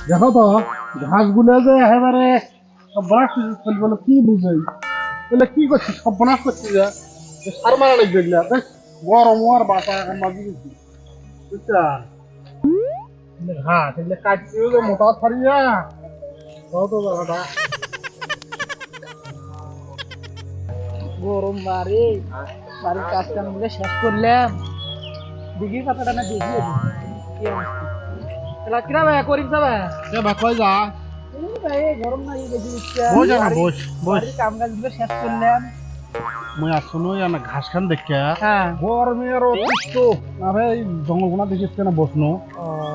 দেখো তো ঘাসগুলো যে একেবারে সর্বনাশ বলে কি বুঝাই বলে কি করছিস সর্বনাশ করছিস সার মারা লাগবে এগুলা বেশ গরম আর বাতা এখন মাঝে দিচ্ছি বুঝছেন ঘাস এগুলো কাটছি মোটা ছাড়িয়া তো জায়গাটা গরম বাড়ি বাড়ির কাজ কাম গুলো শেষ করলাম দেখি কথাটা না দেখি কি অবস্থা কিরা ভাই করিস না ভাই এ ভাই কই যা ভাই গরম না দেখি ইচ্ছা বস না বস বস বাড়ির কাম কাজ গুলো শেষ করলাম মুই আসুন না ঘাস খান দেখে হ্যাঁ গরমের অতিষ্ঠ না ভাই জঙ্গল গোনা দেখিস না বসনো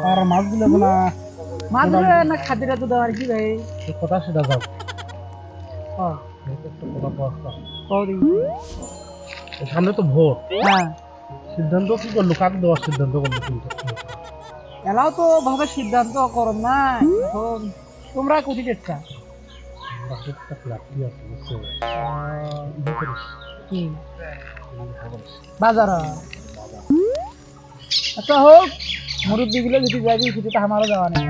আর মাছগুলো না মাছ না খাদ্যটা তো দেওয়ার কি ভাই কথা সেটা যাও হ্যাঁ সামনে তো ভোট হ্যাঁ সিদ্ধান্ত কি করলো কাকে দেওয়ার সিদ্ধান্ত করলো কিন্তু এলাও তো ভাবে সিদ্ধান্ত করো না এখন তোমরা কোথায় যাচ্ছ কি বাজার আচ্ছা হোক মুরব্বী গুলো যদি যাবি সেটা তো আমারও যাওয়া নেই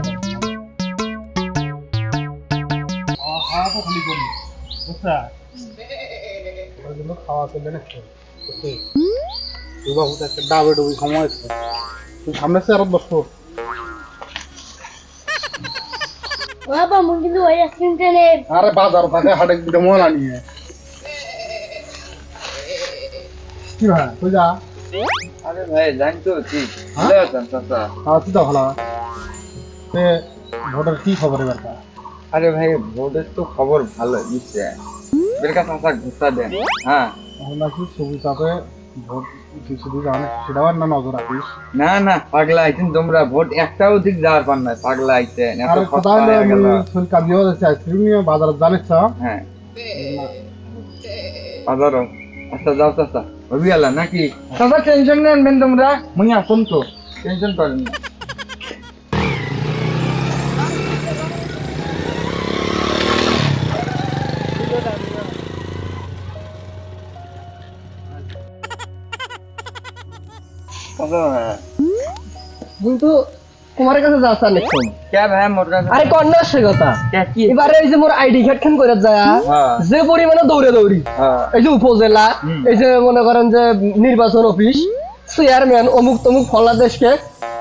খাওয়া তো খালি করি বুঝছা খাওয়া চলবে না তুই বাবু একটা ডাবে ডুবি সময় তুই সামনে সে আরো বসো বাবা মুই কিন্তু ওই আইসক্রিমটা নে আরে বাজার থেকে হাটে দিতে মন আনিয়ে কি ভাই তুই যা আরে ভাই জানি তো কি ভালো আছেন চাচা খাওয়া তুই তো ভালো সে ভোটের কি খবর এবার আরে ভাই ভোটের তো খবর ভালো দিচ্ছে বেরকা চাচা ঘুরতা দেন হ্যাঁ নাকি ছবি চাপে ভোট কিছুদিন অনেক সেটাও আর না নজর রাখিস না না পাগলা আইছেন তোমরা ভোট একটাও দিক যাওয়ার পার নাই পাগলা আইছেন এত আরে খরচা কোথায় হয়ে গেল কাজিও যাচ্ছে আইসক্রিম নিয়ে বাজারে জানিস হ্যাঁ বাজারও আচ্ছা যাও চাচা হবি আলা নাকি চাচা টেনশন নেন তোমরা মুই আসুন তো টেনশন করেন না কিন্তু তোমার কাছে যাচ্ছ দেখুন কে ভাই মোর কাছে আরে কন্যা সে কথা কে কি এবারে এই যে মোর আইডি কার্ড খান করে যায় হ্যাঁ যে পরিমাণে দৌড়ে দৌড়ি হ্যাঁ এই যে উপজেলা এই যে মনে করেন যে নির্বাচন অফিস চেয়ারম্যান অমুক তমুক ফলা দেশকে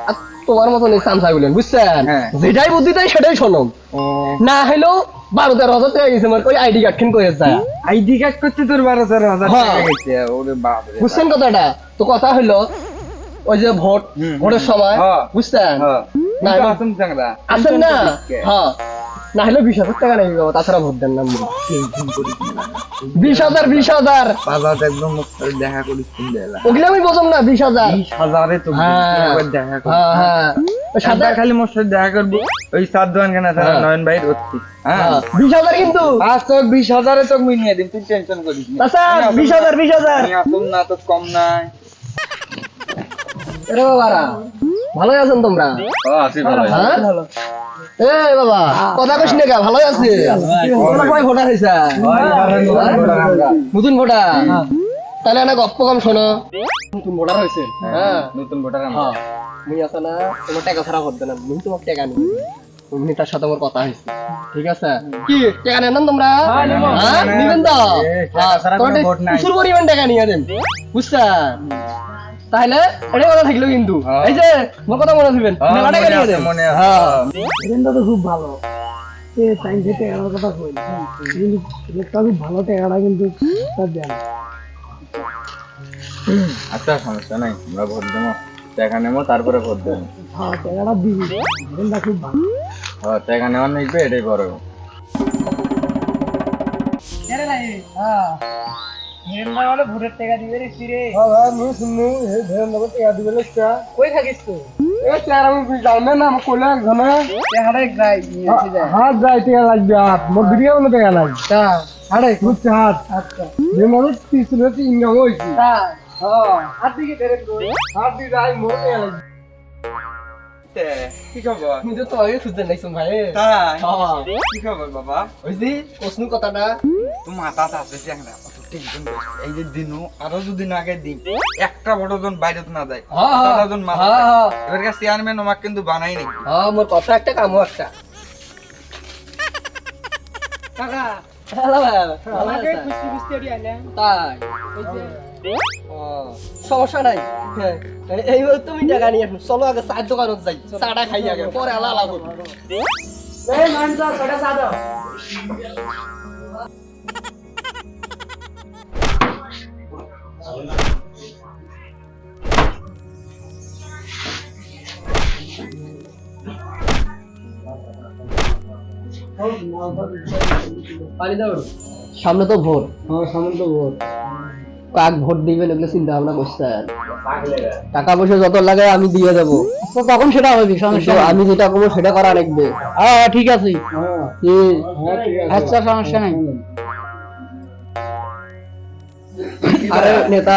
আর তোমার মতন এই চামচা গুলেন বুঝছেন হ্যাঁ। যেটাই বুদ্ধি তাই সেটাই শোনো ও না হলেও 12-13 হাজার টাকা গেছে আমার ওই আইডি কার্ড খান করে যায় আইডি কার্ড করতে তোর 12-13 হাজার হ্যাঁ। টাকা গেছে ওরে বাপ রে বুঝছেন কথাটা তো কথা হলো ওই যে ভোট ভোটের সময় হ্যাঁ। বুঝছেন হ্যাঁ না, কিন্তু না। আসুন চাংরা আছেন না হ্যাঁ না হলে 20,000 টাকা নেই বাবা তাছাড়া ভোট দেন না 20,000 বাজার একদম মুখ করে দেখা করিস কিনলে ওগুলো আমি বললাম না 20,000 20,000 তো হ্যাঁ। একবার দেখা করি হ্যাঁ হ্যাঁ ওই সাদা সাদা খালি মোর সাথে দেখা করবো ওই সাত দোকান কেনা তারা হ্যাঁ। নয়ন ভাই রচ্ছি হ্যাঁ 20,000 কিন্তু আজ তো 20,000 তো মুই নিয়ে দিন তুই টেনশন করিস না আচ্ছা 20,000 আমি আসুন না তো কম নাই আরে বাবারা ভালো আছেন তোমরা আছি ভালো হ্যাঁ এ বাবা কথা কইছ না কা ভালো আছে তোমরা কয় ভোটার হইছা নতুন ভোটার তাহলে না গপ্প কম শোনো নতুন ভোটার হইছে হ্যাঁ নতুন ভোটার হ্যাঁ মুই আছে না তোমার টাকা ছাড়া ভোট দেন মুই তোমাকে টাকা নিব তুমি তার সাথে আমার কথা হইছে ঠিক আছে কি টাকা নেন না তোমরা হ্যাঁ নিবেন তো টাকা ছাড়া কোনো ভোট নাই। প্রচুর পরিমাণ টাকা নিয়ে দেন বুঝছা তাহলে এটা কথা থাকলো কিন্তু হ্যাঁ। এই যে মোর কথা মনে থাকবেন মেলা টাকা নিয়ে দেন মনে আছে হ্যাঁ এটা তো খুব ভালো এ সাইন্সে টাকার কথা কই কিন্তু এটা খুব ভালো টাকাটা কিন্তু তার দেন আচ্ছা সমস্যা নাই আমরা ভোট দেবো টাকা নেবো তারপরে ভোট দেবো হ্যাঁ টাকাটা দিবি এটা খুব ভালো হ্যাঁ টাকা নেওয়ার নিবে এটাই বড় আরে নাই হ্যাঁ হেন্দা বলে ভোটের টাকা দিবে রে রে হ্যাঁ ভাই মুই শুনু এই ভেন নগর টাকা দিবে লেখা কই থাকিস তুই এ চার আমি জানে না আমার কোলে একজনে টাকাটা যাই নিয়ে যায় হাত যাই টাকা লাগবে হাত মোর ভিডিও মনে টাকা লাগবে তা আরে বুঝছে হাত আচ্ছা যে মানুষ 30 লাখ ইনকাম হইছে তা হ্যাঁ আর দিকে দেরে তো হাত দি যাই মোর টাকা লাগবে কি খবর আমি তো তোমাকে খুঁজতে নাইছুন ভাই তাই হ্যাঁ কি খবর বাবা ওই যে কোসনু কথাটা তুমি মাথা আছে টেনশন করিস না। এই যে দিনু আরো যদি না আগে দিন একটা ভোটও জন বাইরে না দেয় হ্যাঁ, তারা জন মারা হ্যাঁ, হ্যাঁ। এবার কাছে চেয়ারম্যান আমাকে কিন্তু বানাই নাকি হ্যাঁ মোর কথা একটা কামও একটা কাকা হ্যালো ভাই, ভালো আমাকে আছেন? খুশি খুশি এড়িয়ে আইলেন তাই ওই যে ও, সমস্যা নাই হ্যাঁ, এইবার তুমি টাকা নিয়ে আসো। চলো আগে চায়ের দোকানত যাই চাটা খাই আগে পরে আলা করবো এই মানসা ছটা চা দাও সামনে তো ভোট সামনে তো ভোট কাক ভোট দিবেন এগুলো চিন্তা ভাবনা করছেন টাকা পয়সা যত লাগে আমি দিয়ে দেবো তো তখন সেটা হবে সমস্যা কিন্তু আমি যেটা করবো সেটা করা লাগবে হ্যাঁ ঠিক আছে কি? আচ্ছা সমস্যা নাই আরে নেতা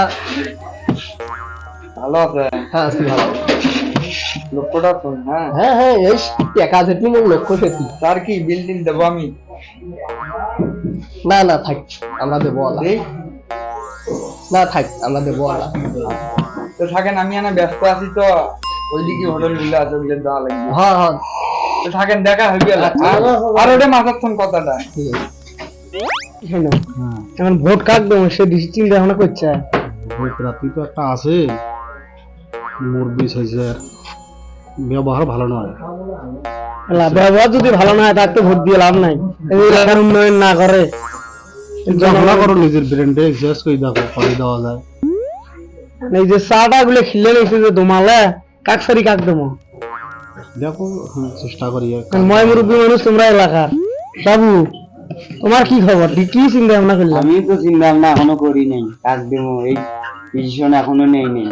ভালো আছে হ্যাঁ আছি ভালো লক্ষ্যটা শোন হ্যাঁ হ্যাঁ হ্যাঁ এই টাকা যেটি মোর লক্ষ্য সেটি তার কি বিল্ডিং দেবো আমি না না থাক আমরা দেবো আলা এই না থাক আমরা দেবো আলা তো থাকেন আমি এনে ব্যস্ত আছি তো ওইদিকে হোটেল গুলো আছে ওইগুলো দেওয়া লাগবে হ্যাঁ হ্যাঁ তো থাকেন দেখা হইবে আর ওটা মাথার কথাটা ঠিক আছে এখন ভোট কাক দেবো সে চিন্তা ভাবনা করছে ভোট রাত্রি তো একটা আছে মুরবি সাইজের ব্যবহার ভালো নয় ব্যবহার যদি ভালো না হয় তার তো ভোট দিয়ে লাভ নাই এই এলাকার উন্নয়ন না করে জনগণা করো নিজের ব্রেনডে এক্সারসাইজ করে দেখো করে দেওয়া যায় এই যে চাটা গুলো খিলে রেখেছে যে দোমালে কাক সারি কাক দেবো দেখো চেষ্টা করি ময় মুরব্বী মানুষ তোমরা এলাকার বাবু তোমার কি খবর কি চিন্তা ভাবনা করলে আমি তো চিন্তা ভাবনা এখনো করি নাই কাজ দেবো এই ডিসিশন এখনো নেই নেই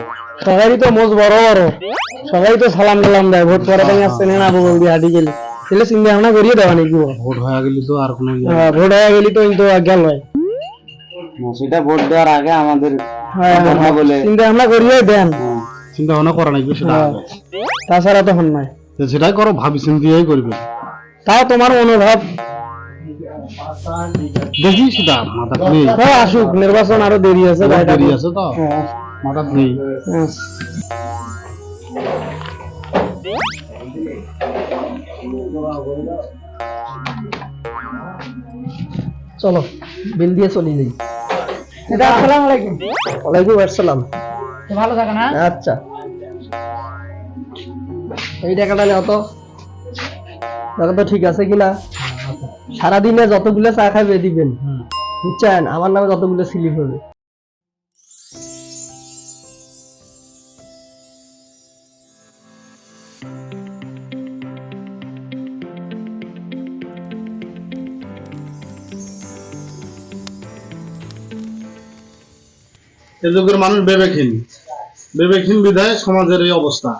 সবাই তো মোজ বড় বড় সবাই তো সালাম টালাম দেয় ভোট পরে তুমি আসছে না বল দিয়ে হাঁটি গেলে তাহলে চিন্তা ভাবনা করিয়ে দেওয়া নাকি ভোট হয়ে গেলে তো আর কোনো ভোট হয়ে গেলি তো কিন্তু গেল হয় সেটা ভোট দেওয়ার আগে আমাদের কথা বলে চিন্তা ভাবনা করিয়ে দেন চিন্তা ভাবনা করা লাগবে সেটা আগে। তাছাড়া তখন নয় তো সেটাই করো ভাবি চিন্তিয়েই করবে তাও তোমার মনোভাব দেখি সেটা মাথা নেই আসুক নির্বাচন আরো দেরি আছে দেরি আছে তো মাথা নেই চলো বিল দিয়ে চলে যাই আসসালামু আলাইকুম ওয়ালাইকুম আসসালাম ভালো থাকেন হ্যাঁ আচ্ছা এই টাকাটা নেও তো দেখো তো ঠিক আছে কিনা সারাদিনে যতগুলো চা খাইবে দিবেন বুঝছেন আমার নামে যতগুলো স্লিপ হবে এ যুগের মানুষ বিবেকহীন বিধায় সমাজের এই অবস্থা